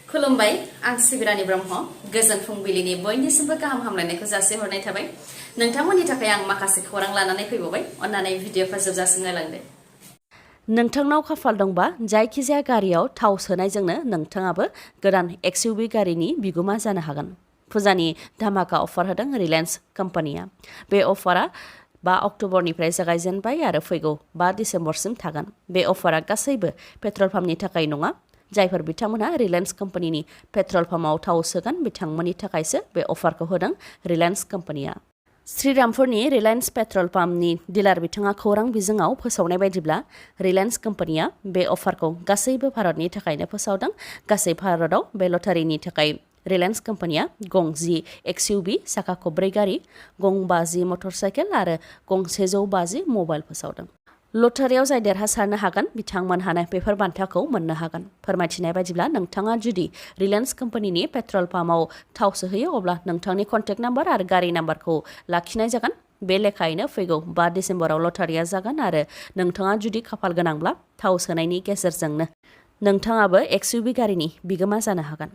खुलुमबाय आं सिबिरानि ब्रह्म गोजोन फुंबिलिनि बयनिसिमबो गाहाम हामलायनायखौ जासिहरनाय थाबाय नोंथांमोननि थाखाय आं माखासे खौरां लानानै फैबावबाय अन्नानै भिडिअखौ जोबजासिम नायलांदो नोंथांनाव खाफाल दंबा जायखिजाया गारियाव थाव सोनायजोंनो नोंथाङाबो गोदान XUV गारिनि बिगुमा जानो हागोन फुजानि धामाका अफार होदों रिलायन्स कम्पानिया बे अफारा 5 अक्ट'बरनिफ्राय जागायजेनबाय आरो फैगौ 5 डिसेम्बरसिम थागोन बे अफारा गासैबो पेट्रल पाम्पनि थाखाय नङा जायफोर बिथांमोनहा रिलायन्स कम्पानिनि पेट्रल पाम्पआव थाव सोगोन बिथांमोननि थाखायसो बे अफारखौ होदों रिलायन्स कम्पानिया श्रीरामपुरनि रिलायन्स पेट्रल पाम्पनि डिलार बिथाङा खौरां बिजोङाव फोसावनाय बायदिब्ला रिलायन्स कम्पानिया बे अफारखौ गासैबो भारतनि थाखायनो फोसावदों गासै भारताव बे लटारिनि थाखाय रिलायन्स कम्पानिया गं 10 XUV साखा खब्रै गारि गं 50 मटरसाइकेल आरो गं 150 मबाइल फोसावदों लटारियाव जाय देरहासारनो हागोन बिथांमोनहानो बेफोर बान्थाखौ मोननो हागोन फोरमायथिनाय बायदिब्ला नोंथाङा जुदि रिलायन्स कम्पानिनि पेट्रल पाम्पआव थाव सोहोयो अब्ला नोंथांनि कन्टेक्ट नाम्बार आरो गारि नाम्बारखौ लाखिनाय जागोन बे लेखायैनो फैगौ 5 डिसेम्बराव लटारिया जागोन आरो नोंथाङा जुदि खाफाल गोनांब्ला थाव सोनायनि गेजेरजोंनो नोंथाङाबो XUV गारिनि बिगोमा जानो हागोन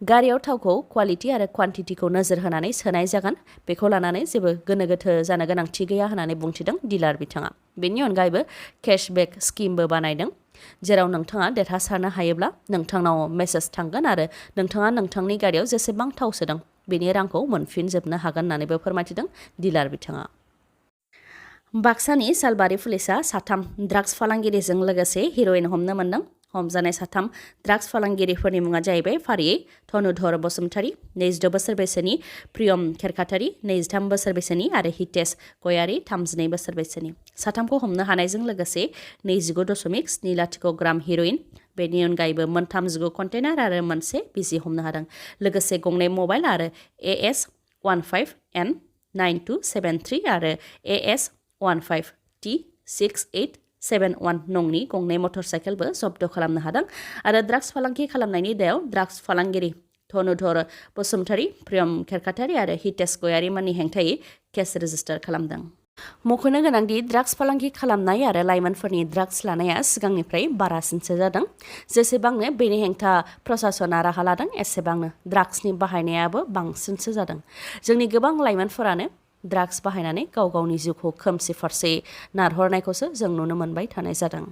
गारियाव थावखौ क्वालिटि आरो क्वान्टिटिखौ नोजोर होनानै सोनाय जागोन बेखौ लानानै जेबो गोनो गोथो जानो गोनांथि गैया होननानै बुंथिदों डिलार बिथाङा बेनि अनगायैबो केशबेक स्किमबो बानायदों जेराव नोंथाङा देरहासारनो हायोब्ला नोंथांनाव मेसेज थांगोन आरो नोंथाङा नोंथांनि गारियाव जेसेबां थाव सोदों बेनि रांखौ मोनफिनजोबनो हागोन होननानैबो फोरमायथिदों डिलार बिथाङा बाक्सानि सालबारि पुलिसा 3 ड्राग्स फालांगिरिजों लोगोसे हिर'इन हमनो मोन्दों हमजानाय 3 ड्राग्स फालांगिरिफोरनि मुङा जाहैबाय फारियै धनुधर बसुमतारी 22 बोसोर बैसोनि प्रियम खेरखातारी 23 बोसोर बैसोनि आरो हितेश गयारी 32 बोसोर बैसोनि 3खौ हमनो हानायजों लोगोसे 29.70 ग्राम हिर'इन बेनि अनगायैबो 36 कन्टेनार आरो मोनसे बिजि हमनो हादों लोगोसे गंनै मबाइल आरो AS15N9273 आरो AS15T6871 नंनि गंनै मटरसाइकेलबो जब्द खालामनो हादों आरो ड्राग्स फालांगि खालामनायनि दायाव ड्राग्स फालांगिरि धनुधर बसुमतारी प्रियम खेरखातारी आरो हितेश गयारीमोननि हेंथायै केस रेजिस्टार खालामदों मख'नो गोनांदि ड्राग्स फालांगि खालामनाय आरो लाइमोनफोरनि ड्राग्स लानाया सिगांनिफ्राय बारासिनसो जादों जेसेबांनो बेनि हेंथा प्रशासना राहा लादों एसेबांनो ड्राग्सनि बाहायनायाबो बांसिनसो जादों जोंनि गोबां लाइमोनफोरानो ड्राग्स बाहायनानै गाव गावनि जिउखौ खोमसि फारसे नारहरनायखौसो जों नुनो मोनबाय थानाय जादों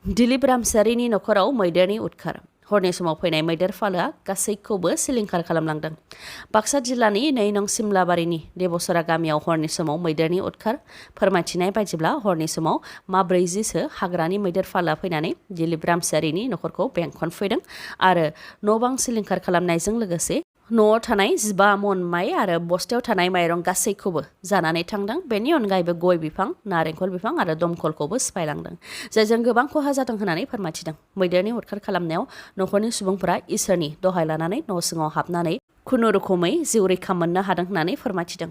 दिलीप रामसियारिनि नखराव मैदेरनि उदखार हरनि समाव फैनाय मैदेर फालोआ गासैखौबो सिलिंखार खालामलांदों बाक्सा जिल्लानि 2 नं सिमलाबारिनि देबसरा गामियाव हरनि समाव मैदेरनि उदखार फोरमायथिनाय बायदिब्ला हरनि समाव 4-ब्रैजिसो हाग्रानि मैदेर फालोआ फैनानै दिलीप रामसियारिनि नखरखौ बेंखनफैदों आरो न' बां सिलिंखार खालामनायजों लोगोसे न'आव थानाय 15 मन माइ आरो बस्थायाव थानाय माइरं गासैखौबो जानानै थांदों बेनि अनगायैबो गय बिफां नारेंखल बिफां आरो दमखलखौबो सिफायलांदों जायजों गोबां खहा जादों होननानै फोरमायथिदों मैदेरनि उदखार खालामनायाव नखरनि सुबुंफोरा इसोरनि दहाय लानानै न' सिङाव हाबनानै खुनुरुखुमै जिउ रैखा मोननो हादों होननानै फोरमायथिदों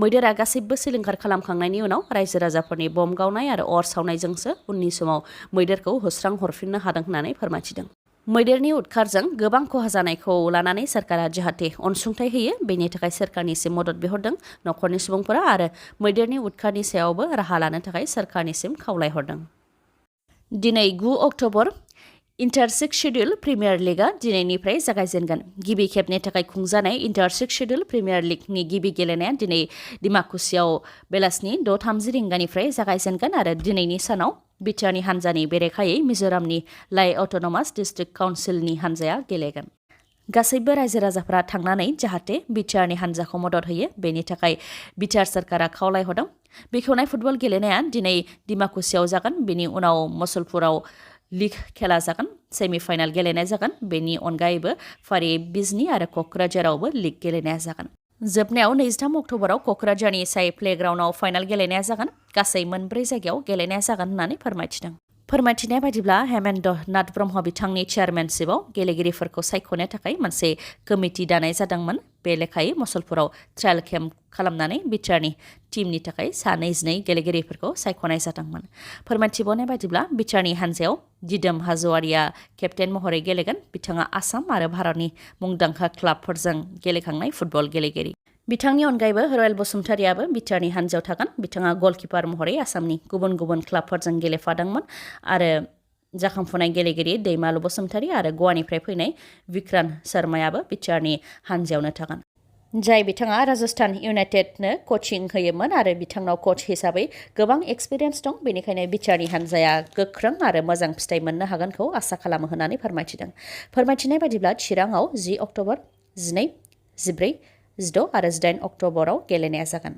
मैदेरा गासैबो सिलिंखार खालामखांनायनि उनाव रायजो राजाफोरनि बम गावनाय आरो अर सावनायजोंसो उननि समाव मैदेरखौ होस्रां हरफिननो हादों होननानै फोरमायथिदों मैदेरनि उदखारजों गोबां खहा जानायखौ लानानै सरकारा जाहाथे अनसुंथाइ होयो बेनि थाखाय सरकारनिसिम मदद बिहरदों नखरनि सुबुंफोरा आरो मैदेरनि उदखारनि सायावबो राहा लानो थाखाय सरकारनिसिम खावलायहरदों दिनै 9 अक्ट'बर इन्टार 6 शेड्युल प्रिमियार लीगआ दिनैनिफ्राय जागायजेनगोन गिबि खेबनि थाखाय खुंजानाय इन्टार 6 शेड्युल प्रिमियार लीगनि गिबि गेलेनाया दिनै डिमाकुसियाव बेलासिनि 6:30 रिंगानिफ्राय जागायजेनगोन आरो दिनैनि सानाव बिटिआरनि हानजानि बेरेखायै मिजोरामनि लाई अट'नमास डिस्ट्रिक्ट काउन्सिलनि हानजाया गेलेगोन गासैबो रायजो राजाफोरा थांनानै जाहाथे बिटिआरनि हानजाखौ मदद होयो बेनि थाखाय बिटिआर सरकारा खावलायहरदों बेखेवनाय फुटबल गेलेनाया दिनै डिमाकुसियाव जागोन बेनि उनाव मसलपुराव लीग खेला जागोन सेमिफाइनाल गेलेनाय जागोन बेनि अनगायैबो फारियै बिजनी आरो क'क्राझारावबो लीग गेलेनाया जागोन जोबनायाव 23 अक्ट'बराव क'क्राझारनि साइ प्लेग्राउन्डआव फाइनाल गेलेनाया जागोन गासै 4 जायगायाव गेलेनाया जागोन होननानै फोरमायथिदों फोरमायथिनाय बायदिब्ला हेमेन्द्र नाथ ब्रह्म बिथांनि चेयारमेनशिपआव गेलेगिरिफोरखौ सायख'नो थाखाय मोनसे कमिटि दानाय जादोंमोन बे लेखायै मसलपुराव ट्रायल केम्प खालामनानै बिटिआरनि टीमनि थाखाय 22 गेलेगिरिफोरखौ सायख'नाय जादोंमोन फोरमायथिबावनाय बायदिब्ला बिटिआरनि हानजायाव दिदोम हाज'वारिया केप्टेन महरै गेलेगोन बिथाङा आसाम आरो भारतनि मुंदांखा क्लाबफोरजों गेलेखांनाय फुटबल गेलेगिरि बिथांनि अनगायैबो रयेल बसुमतारीयाबो बिटिआरनि हानजायाव थागोन बिथाङा गलकिपार महरै आसामनि गुबुन गुबुन क्लाबफोरजों गेलेफादोंमोन आरो जाखांफुनाय गेलेगिरि दैमालु बसुमतारी आरो गवानिफ्राय फैनाय विक्रान्त शर्मायाबो बिटिआरनि हानजायावनो थागोन। जाय बिथाङा राजस्थान इउनाइटेडनो कचिं होयोमोन आरो बिथांनाव कच हिसाबै गोबां एक्सपिरियेन्स दं, बेनिखायनो बिटिआरनि हानजाया गोख्रों आरो मोजां फिथाइ मोननो हागोनखौ आसा खालामो होननानै फोरमायथिदों। फोरमायथिनाय बायदिब्ला चिराङाव 10 अक्ट'बर, 12, 14, 16 आरो 18 अक्ट'बराव गेलेनाया जागोन।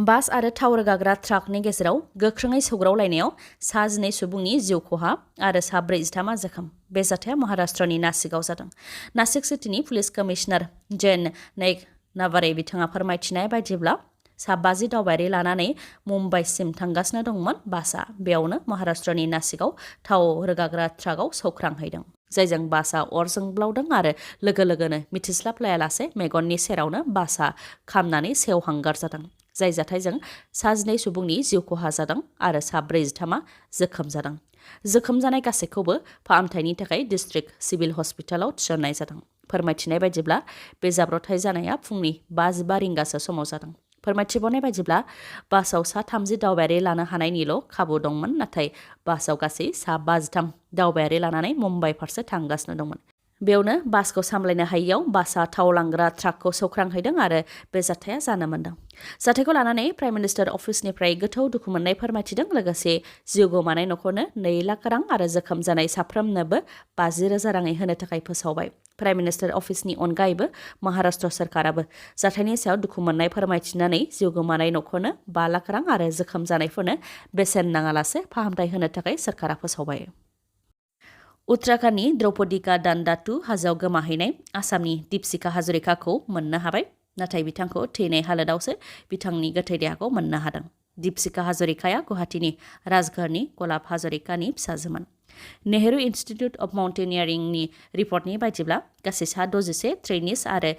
बास आरो थाव रोगाग्रा ट्राकनि गेजेराव गोख्रोङै सौग्रावलायनायाव 12 सुबुंनि जिउ खहा आरो 43 जोखोम। बे जाथाया महाराष्ट्रनि नासिकआव जादों। नासिक सिटिनि पुलिस कमिशनार जैन नाइक नावारे बिथाङा फोरमायथिनाय बायदिब्ला 50 दावबायारि लानानै मुम्बाइसिम थांगासिनो दंमोन बासआ। बेयावनो महाराष्ट्रनि नासिकआव थाव रोगाग्रा ट्राकआव सौख्रांहैदों, जायजों बासआ अर जोंब्लावदों आरो लोगो लोगोनो मिथिस्लाबलायालासे मेगननि सेरावनो बासआ खामनानै सेवहांगार जादों। जाय जाथायजों 12 सुबुंनि जिउ खहा जादों आरो 43 जोखोम जादों। जोखोम जानाय गासैखौबो फाहामथायनि थाखाय डिस्ट्रिक्ट सिभिल हस्पिटालाव थिसननाय जादों। फोरमायथिनाय बायदिब्ला बे जाब्रबथाय जानाया फुंनि 5:15 रिंगासो समाव जादों। फोरमायथिबावनाय बायदिब्ला बासाव 30 दावबायारि लानो हानायनिल' खाबु दंमोन, नाथाय बासाव गासै 53 दावबायारि लानानै मुम्बाइ फारसे थांगासिनो दंमोन। बेयावनो बासखौ सामलायनो हायियाव बासआ थाव लांग्रा ट्राकखौ सौख्रांहैदों आरो बे जाथाया जानो मोन्दों। जाथायखौ लानानै प्राइम मिनिस्टार अफिसनिफ्राय गोथौ दुखु मोननाय फोरमायथिदों। लोगोसे जिउ गोमानाय न'खरनो 2 लाख रां आरो जोखोम जानाय साफ्रोमनोबो 50,000 राङै होनो थाखाय फोसावबाय। प्राइम मिनिस्टार अफिसनि अनगायैबो महाराष्ट्र सरकाराबो जाथायनि सायाव दुखु मोननाय फोरमायथिनानै जिउ गोमानाय न'खरनो 5 लाख रां आरो जोखोम जानायफोरनो बेसेन नाङालासे फाहामथाय होनो थाखाय सोरखारा फोसावबाय। उत्तराखन्डनि द्रौपदीका दान्दातु हाजोआव गोमाहैनाय आसामनि दीपशिखा हाजरिकाखौ मोननो हाबाय, नाथाय बिथांखौ थैनाय हालोदावसो बिथांनि गोथै देहाखौ मोननो हादों। दीपशिखा हाजरिकाया गुवाहाटीनि राजघरनि गलाब हाजरिकानि फिसाजोमोन। नेहरू इन्स्टिट्युट अफ माउन्टेनियारिंनि रिपर्टनि बायदिब्ला गासै 61 ट्रेनिस आरो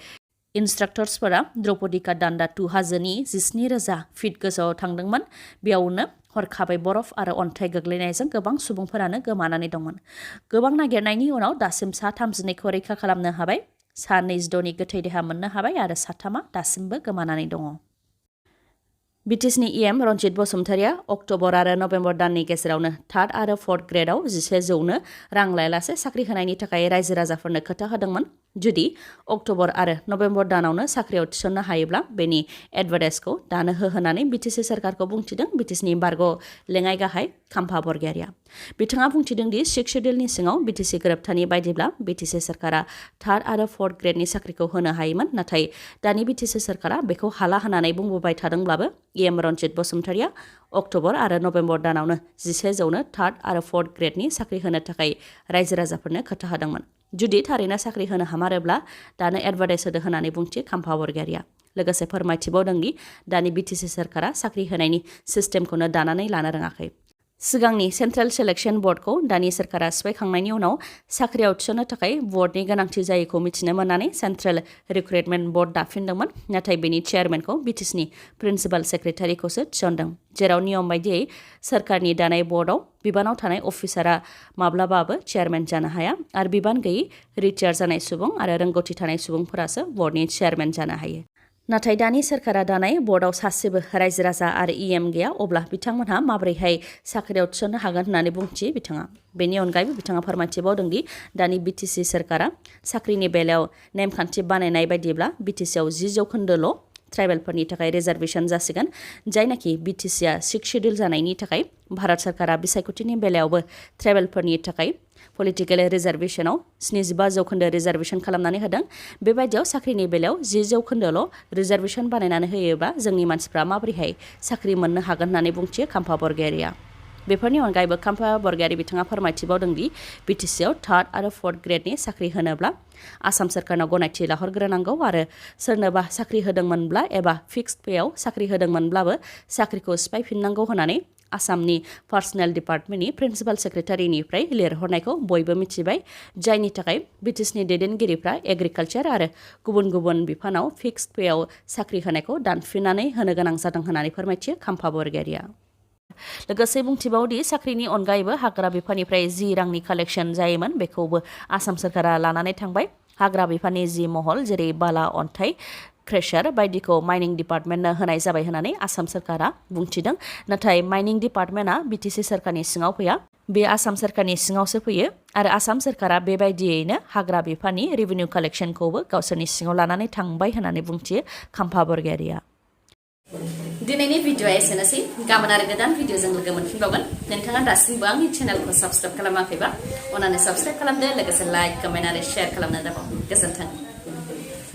इन्सट्राक्टर्सफोरा द्रौपदीका दान्दातु हाजोनि 17,000 फिट गोजौआव थांदोंमोन। बेयावनो हरखाबै बरफ आरो अन्थाइ गोग्लैनायजों गोबां सुबुंफोरानो गोमानानै दंमोन। गोबां नागिरनायनि उनाव दासिम 32खौ रैखा खालामनो हाबाय, 26नि गोथै देहा मोननो हाबाय आरो 3 दासिमबो गोमानानै दङ। बिटिसिनि इएम रनजित बसुमतारीया अक्ट'बर आरो नभेम्बर दाननि गेजेरावनो 3rd आरो 4th ग्रेडआव 1100नो रां लायालासे साख्रि होनायनि थाखाय रायजो राजाफोरनो खोथा होदोंमोन। जुदि अक्ट'बर आरो नभेम्बर दानावनो साख्रियाव थिसननो हायोब्ला बेनि एडभार्टाइजखौ दानो होनानै बिटिसि सरकारखौ बुंथिदों बिटिसिनि बारग' लेङाइ गाहाय खाम्फा बरगयारिया। बिथाङा बुंथिदों दि 6 शेड्युलनि सिङाव बिटिसि गोरोबथानि बायदिब्ला बिटिसि सरकारा 3rd आरो 4th ग्रेडनि साख्रिखौ होनो हायोमोन, नाथाय दानि बिटिसि सरकारा बेखौ हाला होननानै बुंबोबाय थादोंब्लाबो इएम रनजित बसुमतारीया अक्ट'बर आरो नभेम्बर दानावनो 1100नो 3rd आरो 4th ग्रेडनि साख्रि होनो थाखाय रायजो राजाफोरनो खोथा होदोंमोन। जुदि थारैनो साख्रि होनो हामारोब्ला दानो एडभार्टाइज होदो होननानै बुंथि खाम्फा बरगयारिया। लोगोसे फोरमायथिबावदों दि दानि बिटिसि सरकारा साख्रि होनायनि सिस्टेमखौनो दानानै लानो रोङाखै। सिगांनि सेन्ट्रेल सिलेक्शन बर्डखौ दानि सरकारा सिफायखांनायनि उनाव साख्रियाव थिसननो थाखाय बर्डनि गोनांथि जायैखौ मिथिनो मोननानै सेन्ट्रेल रिक्रुटमेन्ट बर्ड दाफिनदोंमोन, नाथाय बेनि चेयारमेनखौ बिटिसिनि प्रिन्सिपाल सेक्रेटारिखौसो थिसनदों, जेराव नियम बायदियै सोरखारनि दानाय बर्डआव बिबानाव थानाय अफिसारा माब्लाबाबो चेयारमेन जानो हाया आरो बिबान गैयै रिटायार जानाय सुबुं आरो रोंगौथि थानाय सुबुंफोरासो बर्डनि चेयारमेन जानो हायो। नाथाय दानि सोरखारा दानाय बर्डआव सासेबो रायजो राजा आरो इएम गैया, अब्ला बिथांमोनहा माबोरैहाय साख्रियाव थिसननो हागोन होननानै बुंथियो बिथाङा। बेनि अनगायैबो बिथाङा फोरमायथिबावदों दि दानि बिटिसि सोरखारा साख्रिनि बेलायाव नेमखान्थि बानायनाय बायदिब्ला बिटिसिआव 10% ट्राइबेलफोरनि थाखाय रिजार्भेसन जासिगोन, जायनाखि बिटिसिआ 6 शेड्युल जानायनि थाखाय भारत सोरखारा बिसायख'थिनि बेलायावबो ट्राइबेलफोरनि थाखाय पलिटिकेल रिजार्भेसनाव 75% रिजार्भेसन खालामनानै होदों। बेबायदियाव साख्रिनि बेलायाव 10%ल' रिजार्भेसन बानायनानै होयोब्ला जोंनि मानसिफ्रा माबोरैहाय साख्रि मोननो हागोन होननानै बुंथियो खाम्फा बरगयारिया। बेफोरनि अनगायैबो खाम्फा बरगयारि बिथाङा फोरमायथिबावदों दि बिटिसिआव 3rd आरो 4th ग्रेडनि साख्रि होनोब्ला आसाम सोरखारनाव गनायथि लाहरग्रोनांगौ आरो सोरनोबा साख्रि होदोंमोनब्ला एबा फिक्सड पेआव साख्रि होदोंमोनब्लाबो साख्रिखौ सिफायफिननांगौ होननानै आसामनि पार्सनेल डिपार्टमेन्टनि प्रिन्सिपाल सेक्रेटारिनिफ्राय लिरहरनायखौ बयबो मिथिबाय, जायनि थाखाय बिटिसिनि दैदेनगिरिफ्रा एग्रिकालचार आरो गुबुन गुबुन बिफानाव फिक्सड पेआव साख्रि होनायखौ दानफिननानै होनो गोनां जादों होननानै फोरमायथियो खाम्फा बरगयारिया। लोगोसे बुंथिबावदि साख्रिनि अनगायैबो हाग्रा बिफाननिफ्राय 10 रांनि कालेक्सन जायोमोन, बेखौबो आसाम सोरखारा लानानै थांबाय। हाग्रा बिफाननि 10 महल जेरै बाला, अन्थाइ, क्रेशार बायदिखौ माइनिं डिपार्टमेन्टनो होनाय जाबाय होननानै आसाम सोरखारा बुंथिदों, नाथाय माइनिं डिपार्टमेन्टआ बिटिसि सोरखारनि सिङाव फैया। बे आसाम सोरखारनि सिङावसो फैयो आरो आसाम सोरखारा बेबायदियैनो हाग्रा बिफाननि रेभिनिउ कालेक्शनखौबो गावसोरनि सिङाव लानानै थांबाय होननानै बुंथियो खाम्फा बरगयारिया दिनैनि भिडिअआ एसेनोसै गाबोन आरो गोदान भिडिअजों लोगो मोनफिनबावगोन नोंथाङा दासिमबो आंनि चेनेलखौ साबस्क्राइब खालामाखैबा अन्नानै साबस्क्राइब खालामदो लोगोसे लाइक कमेन्ट आरो शेयार खालामनो दाबाव गोजोन्थों